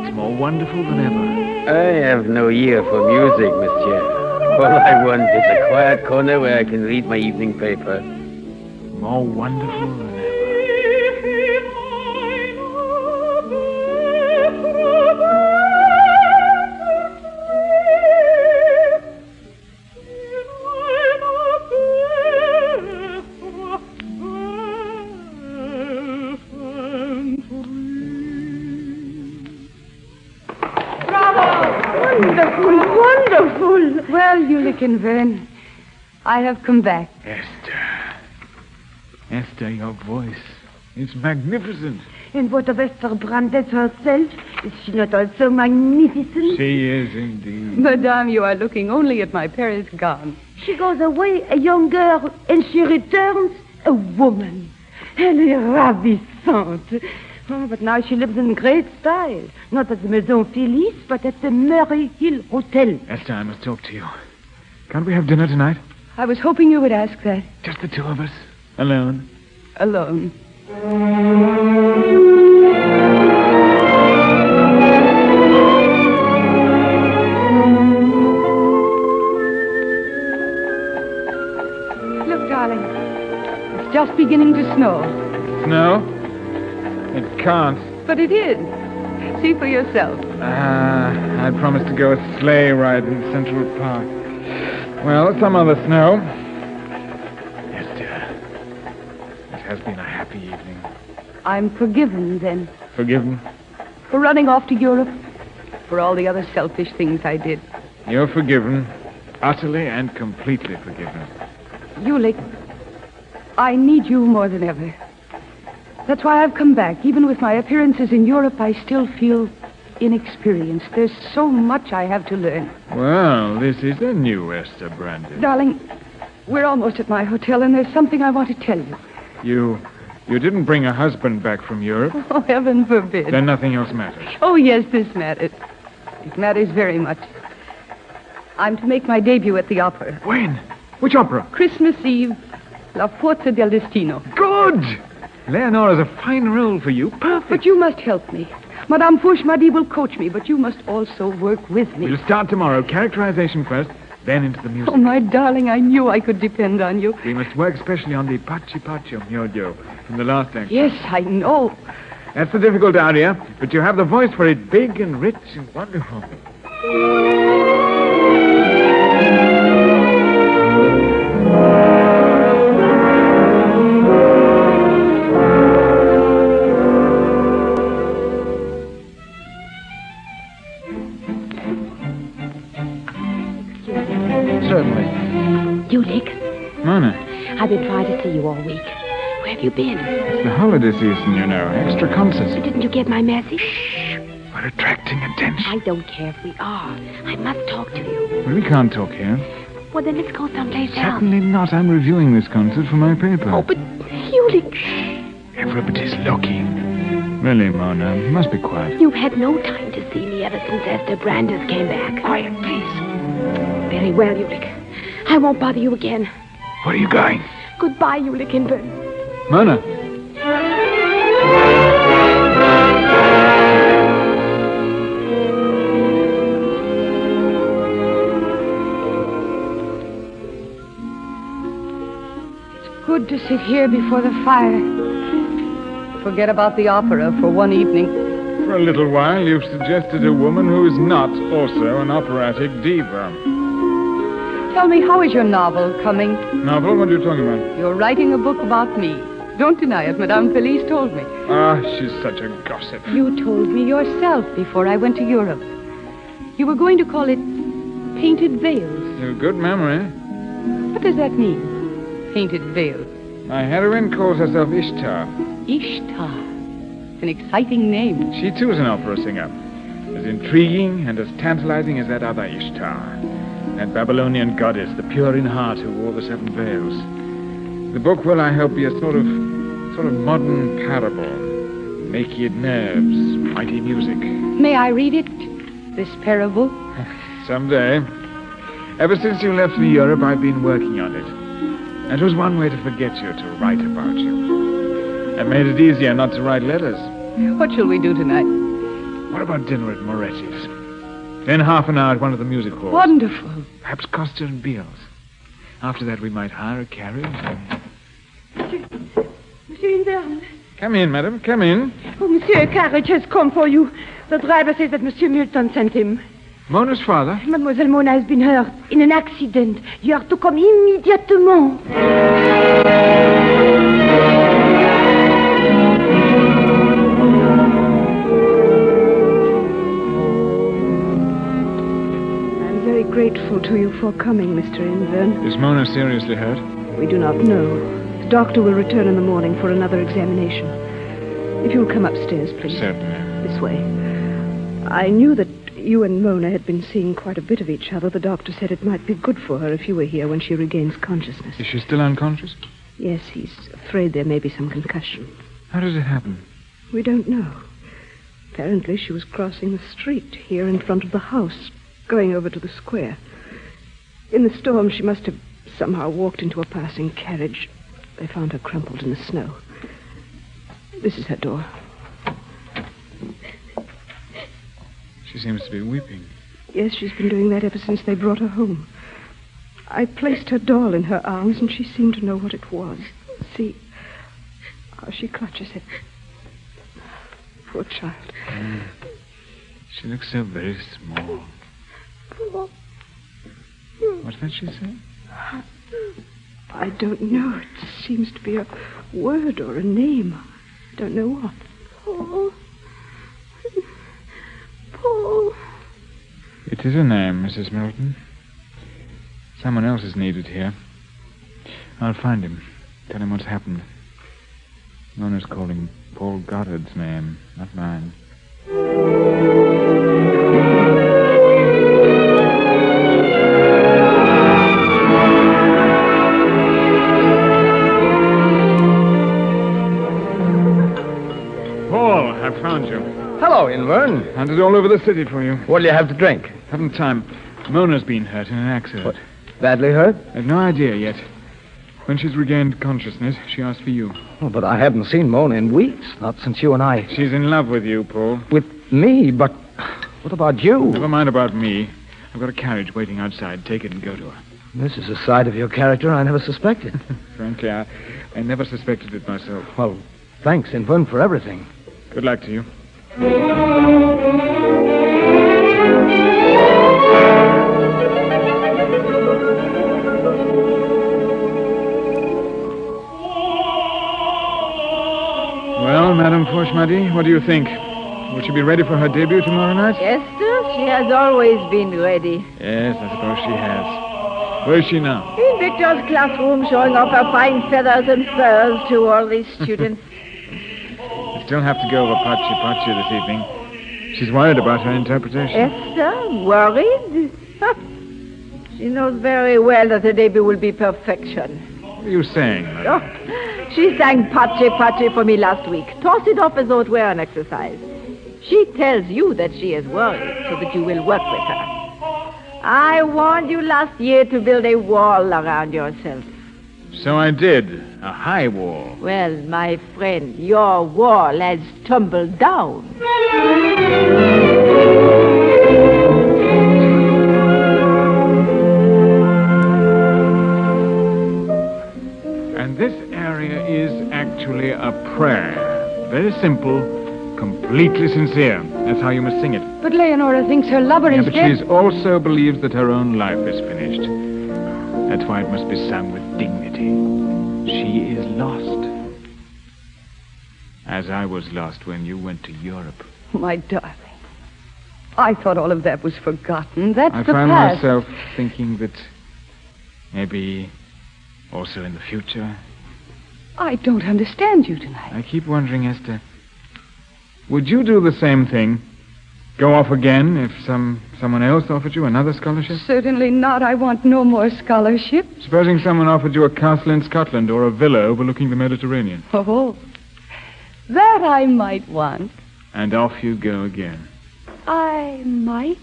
It's more wonderful than ever. I have no ear for music, monsieur. All I want is a quiet corner where I can read my evening paper. More wonderful than ever. Wonderful. Well, Ulick Vern, I have come back. Esther, your voice. It's magnificent. And what of Esther Brandis herself? Is she not also magnificent? She is indeed. Madame, you are looking only at my Paris gown. She goes away a young girl, and she returns a woman. Elle est ravissante. Oh, but now she lives in great style. Not at the Maison Felice, but at the Murray Hill Hotel. Esther, I must talk to you. Can't we have dinner tonight? I was hoping you would ask that. Just the two of us? Alone? Alone. Look, darling. It's just beginning to snow. Snow? It can't. But it is. See for yourself. I promised to go a sleigh ride in Central Park. Well, some other snow. Yes, dear. It has been a happy evening. I'm forgiven, then. Forgiven? For running off to Europe. For all the other selfish things I did. You're forgiven. Utterly and completely forgiven. Ulick, I need you more than ever. That's why I've come back. Even with my appearances in Europe, I still feel inexperienced. There's so much I have to learn. Well, this is a new Esther Brandis. Darling, we're almost at my hotel, and there's something I want to tell you. You didn't bring a husband back from Europe? Oh, heaven forbid. Then nothing else matters. Oh, yes, this matters. It matters very much. I'm to make my debut at the opera. When? Which opera? Christmas Eve. La Forza del Destino. Good! Leonora's a fine role for you. Perfect. But you must help me. Madame Fouche-Madi will coach me, but you must also work with me. We'll start tomorrow. Characterization first, then into the music. Oh, my darling, I knew I could depend on you. We must work especially on the Pachi Pacho Miodio from the last act. Yes, I know. That's the difficult aria, but you have the voice for it, big and rich and wonderful. Certainly. Ulick, Mona, I've been trying to see you all week. Where have you been? it's the holiday season, you know. Extra concerts. Didn't you get my message? We're attracting attention. I don't care if we are. I must talk to you. Well, we can't talk here. Well, then let's go someplace else. Certainly not. I'm reviewing this concert for my paper. Oh, but Ulick. Everybody's looking. Really, Mona, you must be quiet. You've had no time to see me ever since Esther Brandis came back. Quiet, please. Very well, Ulick. I won't bother you again. Where are you going? Goodbye, Ulick Inburn. Mona. It's good to sit here before the fire. Forget about the opera for one evening. For a little while, you've suggested a woman who is not also an operatic diva. Tell me, how is your novel coming? Novel? What are you talking about? You're writing a book about me. Don't deny it. Madame Felice told me. Ah, she's such a gossip. You told me yourself before I went to Europe. You were going to call it Painted Veils. A good memory. What does that mean? Painted Veils. My heroine calls herself Ishtar. Ishtar. It's an exciting name. She, too, is an opera singer. As intriguing and as tantalizing as that other Ishtar. That Babylonian goddess, the pure in heart who wore the 7 veils. The book will, I hope, be a sort of modern parable. Naked nerves, mighty music. May I read it? This parable? Someday. Ever since you left for Europe, I've been working on it. And it was one way to forget you, to write about you. It made it easier not to write letters. What shall we do tonight? What about dinner at Moretti's? Then half an hour at one of the music halls. Wonderful. Perhaps Costa and Beals. After that, we might hire a carriage and... Monsieur Inverne. Come in, madam. Come in. Oh, monsieur, a carriage has come for you. The driver says that Monsieur Milton sent him. Mona's father? Mademoiselle Mona has been hurt in an accident. You are to come immédiatement. I'm very grateful to you for coming, Mr. Inverne. Is Mona seriously hurt? We do not know. The doctor will return in the morning for another examination. If you'll come upstairs, please. Certainly. This way. I knew that you and Mona had been seeing quite a bit of each other. The doctor said it might be good for her if you were here when she regains consciousness. Is she still unconscious? Yes, he's afraid there may be some concussion. How did it happen? We don't know. Apparently she was crossing the street here in front of the house, going over to the square. In the storm, she must have somehow walked into a passing carriage. They found her crumpled in the snow. This is her door. She seems to be weeping. Yes, she's been doing that ever since they brought her home. I placed her doll in her arms, and she seemed to know what it was. See how she clutches it. Poor child. She looks so very small. What did she say? I don't know. It seems to be a word or a name. I don't know what. Paul. Paul. It is a name, Mrs. Milton. Someone else is needed here. I'll find him. Tell him what's happened. Mona's calling Paul Goddard's name, not mine. Paul, I found you. Hello, Inverne. Hunted all over the city for you. What'll you have to drink? Haven't time. Mona's been hurt in an accident. What? Badly hurt? I've no idea yet. When she's regained consciousness, she asked for you. Oh, but I haven't seen Mona in weeks. Not since you and I... She's in love with you, Paul. With me? But what about you? Never mind about me. I've got a carriage waiting outside. Take it and go to her. This is a side of your character I never suspected. Frankly, I never suspected it myself. Well, thanks, Inverne, for everything. Good luck to you. Well, Madame Forchmady, what do you think? Will she be ready for her debut tomorrow night? Esther, she has always been ready. Yes, I suppose she has. Where is she now? In Victor's classroom, showing off her fine feathers and furs to all these students. I still have to go over Pachi this evening. She's worried about her interpretation. Esther, worried? She knows very well that the debut will be perfection. What are you saying, Madame? Oh, she sang Pachi for me last week. Toss it off as though it were an exercise. She tells you that she is worried so that you will work with her. I warned you last year to build a wall around yourself. So I did. A high wall. Well, my friend, your wall has tumbled down. And this area is actually a prayer. Very simple, completely sincere. That's how you must sing it. But Leonora thinks her lover is but dead. she also believes that her own life is finished. That's why it must be sung with dignity. She is lost. As I was lost when you went to Europe. My darling. I thought all of that was forgotten. That's I the find past. myself thinking that maybe also in the future. I don't understand you tonight. I keep wondering, Esther, would you do the same thing? Go off again if someone else offered you another scholarship? Certainly not. I want no more scholarship. Supposing someone offered you a castle in Scotland or a villa overlooking the Mediterranean. Oh, that I might want. And off you go again. I might.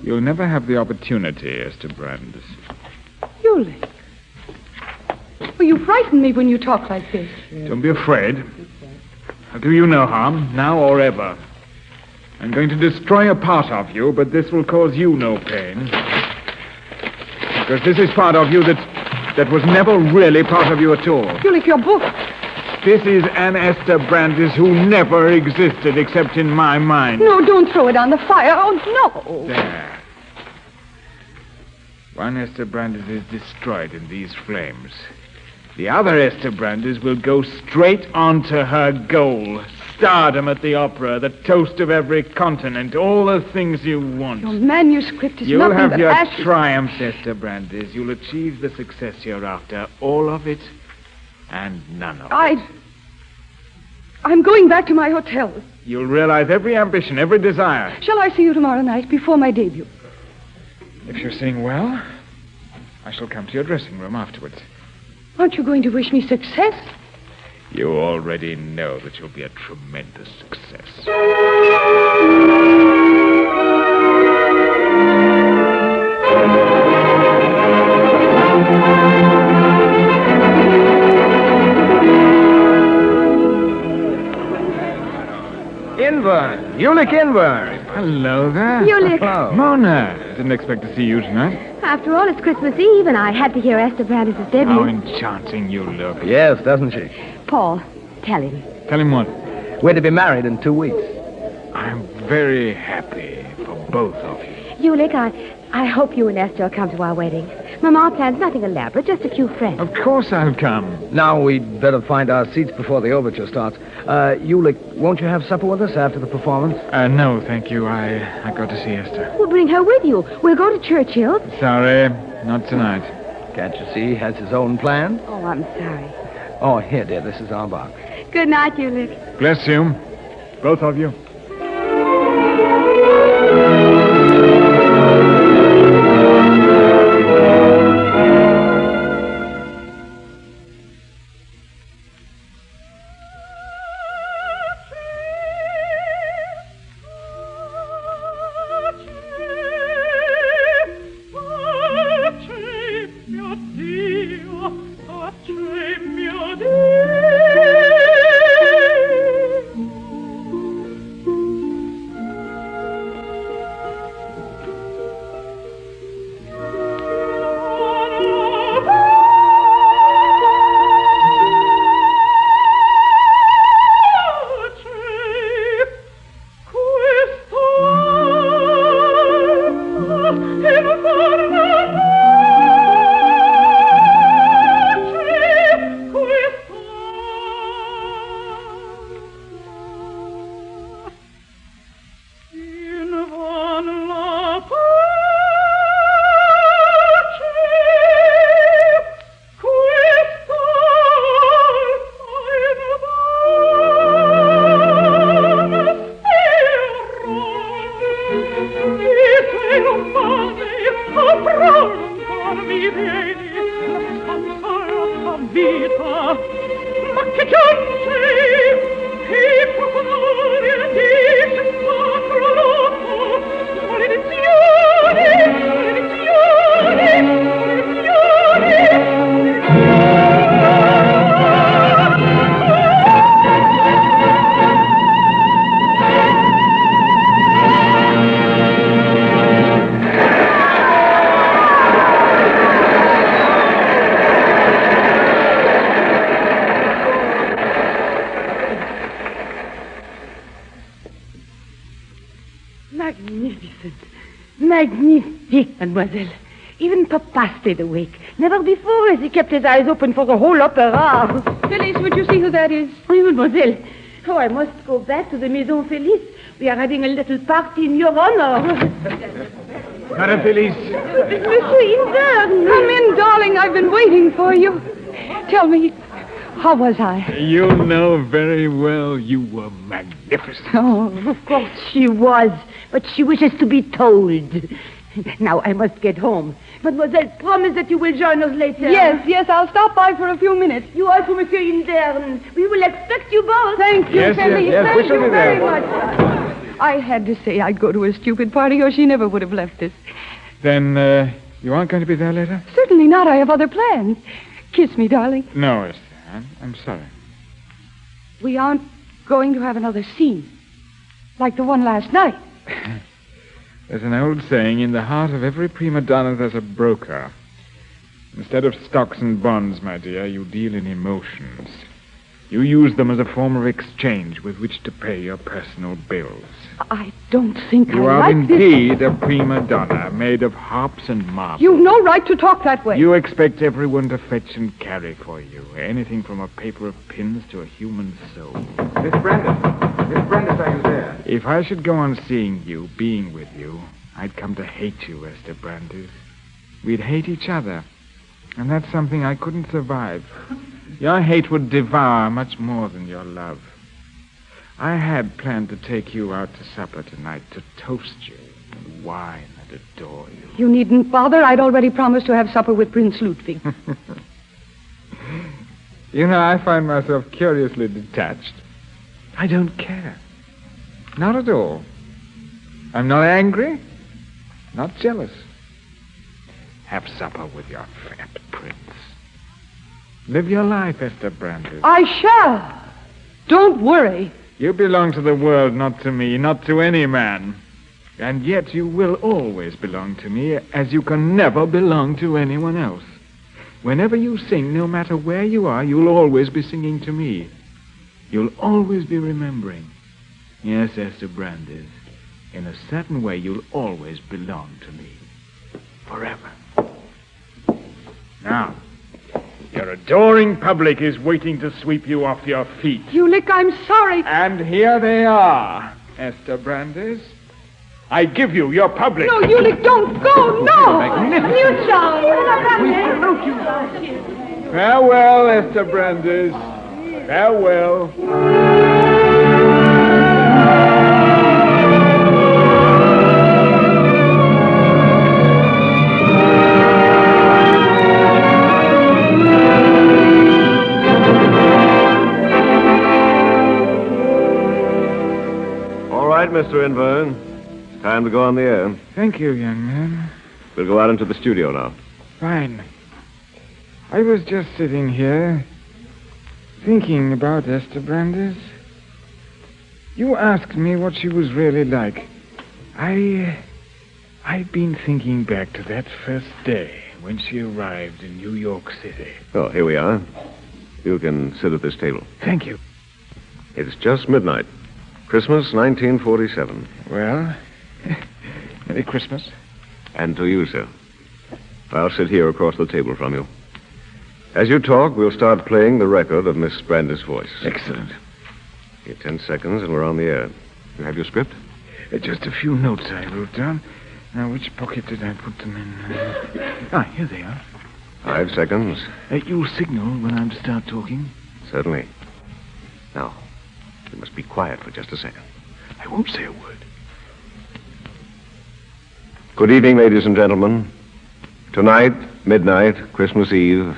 You'll never have the opportunity, Esther Brandes. Ulick. Well, you frighten me when you talk like this. Don't be afraid. I'll do you no harm, now or ever. I'm going to destroy a part of you, but this will cause you no pain. Because this is part of you that was never really part of you at all. Ulick, your book. This is an Esther Brandes who never existed except in my mind. No, don't throw it on the fire. Oh, no. There. One Esther Brandes is destroyed in these flames. The other Esther Brandes will go straight on to her goal. Stardom at the opera, the toast of every continent, all the things you want. Your manuscript is You'll nothing have but your ashes. triumphs, Esther Brandes. You'll achieve the success you're after. All of it and none of it. I'm going back to my hotel. You'll realize every ambition, every desire. Shall I see you tomorrow night before my debut? If you're sitting well, I shall come to your dressing room afterwards. Aren't you going to wish me success? You already know that you'll be a tremendous success. Inver. Ulick Inver. Hello there. Ulick. Hello. Mona. Didn't expect to see you tonight. After all, it's Christmas Eve, and I had to hear Esther Brandes' debut. How enchanting you look. Yes, doesn't she? Paul, tell him. Tell him what? We're to be married in 2 weeks. I'm very happy for both of you. Ulick, I hope you and Esther will come to our wedding. Mamma plans nothing elaborate, just a few friends. Of course I'll come. Now we'd better find our seats before the overture starts. Ulick, won't you have supper with us after the performance? No, thank you. I got to see Esther. We'll bring her with you. We'll go to Churchill's. Sorry, not tonight. Can't you see he has his own plan? Oh, I'm sorry. Oh, here, dear, this is our box. Good night, Ulick. Bless you. Both of you. Magnificent. Magnifique, mademoiselle. Even Papa stayed awake. Never before has he kept his eyes open for the whole opera. Phyllis, would you see who that is? Oui, mademoiselle. Oh, I must go back to the Maison Felice. We are having a little party in your honor. Madame Felice. Monsieur Inverne. Come in, darling. I've been waiting for you. Tell me, how was I? You know very well you were magnificent. Oh, of course she was, but she wishes to be told. Now I must get home. Mademoiselle, promise that you will join us later. Yes, I'll stop by for a few minutes. You also, Monsieur Inverne. We will expect you both. Thank you, Yes, Felice. yes, we Thank shall you be very there. much. I had to say I'd go to a stupid party or she never would have left us. Then, you aren't going to be there later? Certainly not. I have other plans. Kiss me, darling. No, Esther. I'm sorry. We aren't going to have another scene like the one last night. There's an old saying, in the heart of every prima donna there's a broker. Instead of stocks and bonds, my dear, you deal in emotions. You use them as a form of exchange with which to pay your personal bills. I don't think You I are like this. indeed a prima donna, made of harps and marbles. You've no right to talk that way. You expect everyone to fetch and carry for you. Anything from a paper of pins to a human soul. Miss Brandis, are you there? If I should go on seeing you, being with you, I'd come to hate you, Esther Brandis. We'd hate each other. And that's something I couldn't survive. Your hate would devour much more than your love. I had planned to take you out to supper tonight to toast you and wine and adore you. You needn't bother. I'd already promised to have supper with Prince Ludwig. You know, I find myself curiously detached. I don't care. Not at all. I'm not angry, not jealous. Have supper with your fat prince. Live your life, Esther Brandis. I shall. Don't worry. You belong to the world, not to me, not to any man. And yet you will always belong to me, as you can never belong to anyone else. Whenever you sing, no matter where you are, you'll always be singing to me. You'll always be remembering. Yes, Esther Brandis, in a certain way, you'll always belong to me. Forever. Now, your adoring public is waiting to sweep you off your feet. Ulick, I'm sorry. And here they are, Esther Brandis. I give you your public. No, Ulick, don't go. No. Magnificent. You shall. Farewell, Esther Brandis. Farewell. All right, Mr. Inverne. It's time to go on the air. Thank you, young man. We'll go out into the studio now. Fine. I was just sitting here, thinking about Esther Brandis. You asked me what she was really like. I've been thinking back to that first day when she arrived in New York City. Oh, here we are. You can sit at this table. Thank you. It's just midnight. Christmas, 1947. Well, Merry Christmas. And to you, sir. I'll sit here across the table from you. As you talk, we'll start playing the record of Miss Brandis' voice. Excellent. Here, 10 seconds and we're on the air. You have your script? Just a few notes I wrote down. Now, which pocket did I put them in? Here they are. 5 seconds. You'll signal when I'm to start talking. Certainly. Now, you must be quiet for just a second. I won't say a word. Good evening, ladies and gentlemen. Tonight, midnight, Christmas Eve,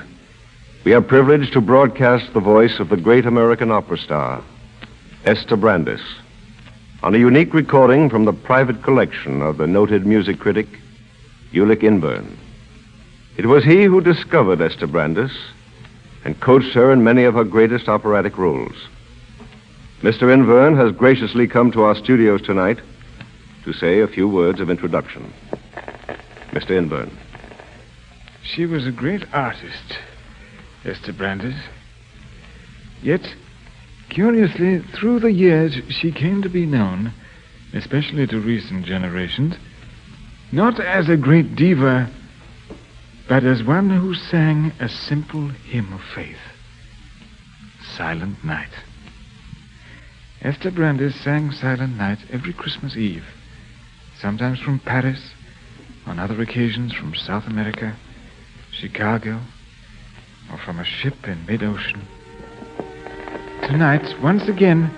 we are privileged to broadcast the voice of the great American opera star, Esther Brandis, on a unique recording from the private collection of the noted music critic, Ulick Inverne. It was he who discovered Esther Brandis and coached her in many of her greatest operatic roles. Mr. Inverne has graciously come to our studios tonight to say a few words of introduction. Mr. Inverne. She was a great artist, Esther Brandis. Yet, curiously, through the years, she came to be known, especially to recent generations, not as a great diva, but as one who sang a simple hymn of faith, Silent Night. Esther Brandes sang Silent Night every Christmas Eve, sometimes from Paris, on other occasions from South America, Chicago, or from a ship in mid-ocean. Tonight, once again,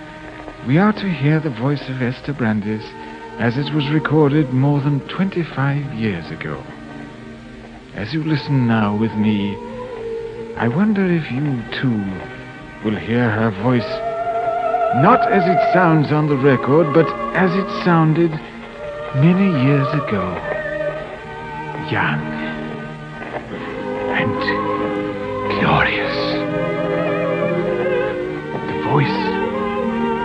we are to hear the voice of Esther Brandes as it was recorded more than 25 years ago. As you listen now with me, I wonder if you, too, will hear her voice, not as it sounds on the record, but as it sounded many years ago. Young and glorious. The voice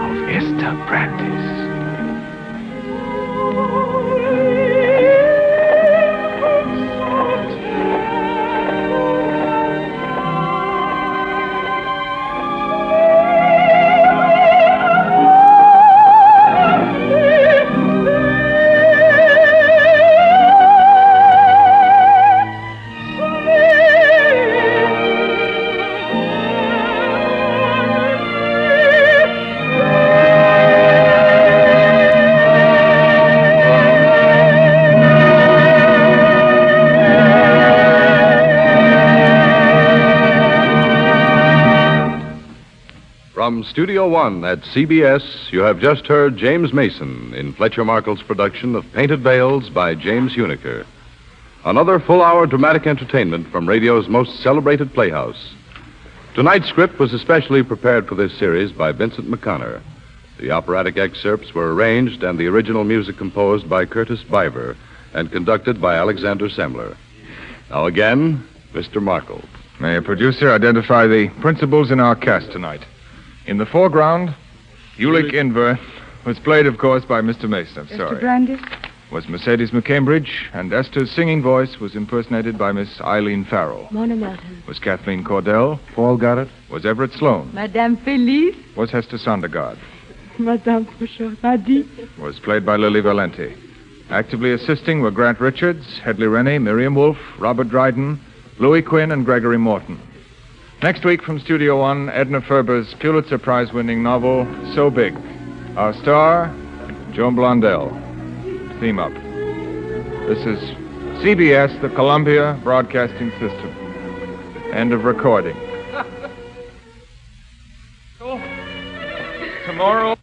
of Esther Brandes. From Studio One at CBS, you have just heard James Mason in Fletcher Markle's production of Painted Veils by James Huneker. Another full-hour dramatic entertainment from radio's most celebrated playhouse. Tonight's script was especially prepared for this series by Vincent McConnor. The operatic excerpts were arranged and the original music composed by Curtis Biver and conducted by Alexander Semler. Now again, Mr. Markle. May a producer identify the principals in our cast tonight? In the foreground, Ulick Inver was played, of course, by Mr. Mason. I'm sorry. Mr. Brandes? Was Mercedes McCambridge, and Esther's singing voice was impersonated by Miss Eileen Farrell. Mona Melton. Was Kathleen Cordell. Paul Goddard. Was Everett Sloan. Madame Felice. Was Hester Sondergaard. Madame Fauchard-Hardy. Was played by Lily Valenti. Actively assisting were Grant Richards, Hedley Rennie, Miriam Wolfe, Robert Dryden, Louis Quinn, and Gregory Morton. Next week from Studio One, Edna Ferber's Pulitzer Prize-winning novel, So Big. Our star, Joan Blondell. Theme up. This is CBS, the Columbia Broadcasting System. End of recording. Tomorrow...